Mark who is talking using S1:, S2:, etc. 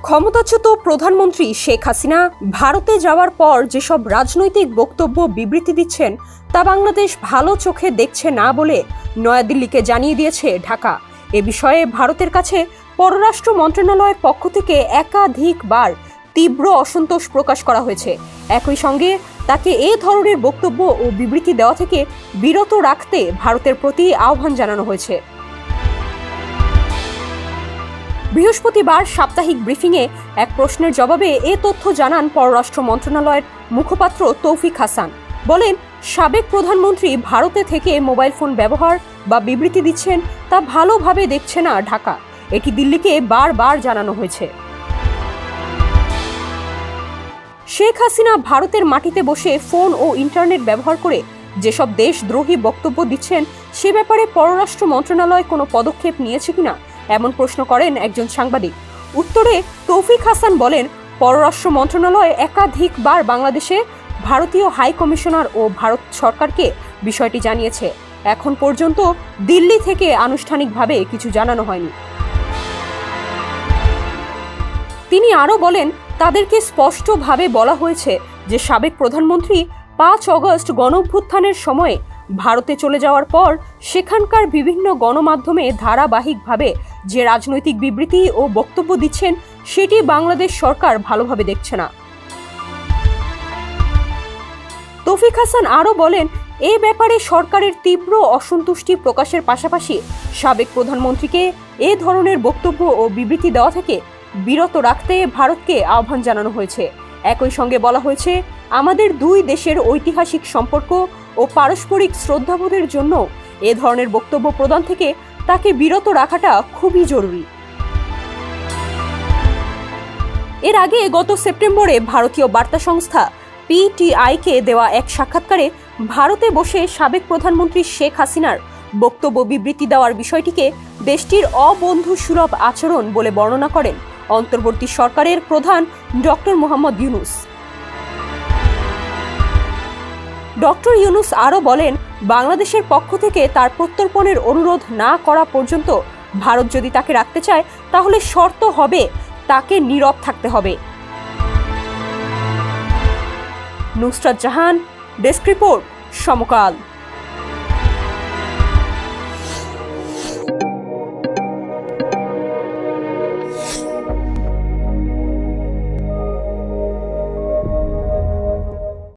S1: ক্ষমতাচ্যুত প্রধানমন্ত্রী শেখ হাসিনা ভারতে যাওয়ার পর যেসব রাজনৈতিক বক্তব্য বিবৃতি দিচ্ছেন তা বাংলাদেশ ভালো চোখে দেখছে না বলে নয়াদিল্লিকে জানিয়ে দিয়েছে ঢাকা। এ বিষয়ে ভারতের কাছে পররাষ্ট্র মন্ত্রণালয়ের পক্ষ থেকে একাধিকবার তীব্র অসন্তোষ প্রকাশ করা হয়েছে। একই সঙ্গে তাকে এ ধরনের বক্তব্য ও বিবৃতি দেওয়া থেকে বিরত রাখতে ভারতের প্রতি আহ্বান জানানো হয়েছে। বৃহস্পতিবার সাপ্তাহিক ব্রিফিংয়ে এক প্রশ্নের জবাবে এ তথ্য জানান পররাষ্ট্র মন্ত্রণালয়ের মুখপাত্র তৌফিক হাসান। বলেন, সাবেক প্রধানমন্ত্রী ভারতে থেকে মোবাইল ফোন ব্যবহার বা বিবৃতি দিচ্ছেন তা ভালোভাবে দেখছে না ঢাকা। এটি দিল্লিকে বারবার জানানো হয়েছে। শেখ হাসিনা ভারতের মাটিতে বসে ফোন ও ইন্টারনেট ব্যবহার করে যেসব দেশদ্রোহী বক্তব্য দিচ্ছেন সে ব্যাপারে পররাষ্ট্র মন্ত্রণালয় কোনো পদক্ষেপ নিয়েছে কিনা এমন প্রশ্ন করেন একজন সাংবাদিক। উত্তরে তৌফিক হাসান বলেন, পররাষ্ট্র মন্ত্রণালয় একাধিকবার বাংলাদেশে ভারতীয় হাই কমিশনার ও ভারত সরকারকে বিষয়টি জানিয়েছে। এখন পর্যন্ত দিল্লি থেকে আনুষ্ঠানিকভাবে কিছু জানানো হয়নি। তিনি আরও বলেন, তাদেরকে স্পষ্টভাবে বলা হয়েছে যে সাবেক প্রধানমন্ত্রী 5 অগস্ট গণঅভ্যুত্থানের সময়ে ভারতে চলে যাওয়ার পর সেখানকার বিভিন্ন গণমাধ্যমে ধারাবাহিকভাবে যে রাজনৈতিক বিবৃতি ও বক্তব্য দিচ্ছেন সেটি বাংলাদেশ সরকার ভালোভাবে দেখছে না। তৌফিক হাসান আরও বলেন, এ ব্যাপারে সরকারের তীব্র অসন্তুষ্টি প্রকাশের পাশাপাশি সাবেক প্রধানমন্ত্রীকে এ ধরনের বক্তব্য ও বিবৃতি দেওয়া থেকে বিরত রাখতে ভারতকে আহ্বান জানানো হয়েছে। একই সঙ্গে বলা হয়েছে, আমাদের দুই দেশের ঐতিহাসিক সম্পর্ক ও পারস্পরিক শ্রদ্ধাবোধের জন্য এ ধরনের বক্তব্য প্রদান থেকে তাকে বিরত রাখাটা খুবই জরুরি। এর আগে গত সেপ্টেম্বরে ভারতীয় বার্তা সংস্থা পিটিআইকে দেওয়া এক সাক্ষাৎকারে ভারতে বসে সাবেক প্রধানমন্ত্রী শেখ হাসিনার বক্তব্য বিবৃতি দেওয়ার বিষয়টিকে দেশটির অবন্ধুসুলভ আচরণ বলে বর্ণনা করেন অন্তর্বর্তী সরকারের প্রধান ডক্টর মোহাম্মদ ইউনুস। ডক্টর ইউনুস আরও বলেন, বাংলাদেশের পক্ষ থেকে তার প্রত্যর্পণের অনুরোধ না করা পর্যন্ত ভারত যদি তাকে রাখতে চায় তাহলে শর্ত হবে তাকে নীরব থাকতে হবে। নুসরাত জাহান, ডেস্ক রিপোর্ট, সমকাল।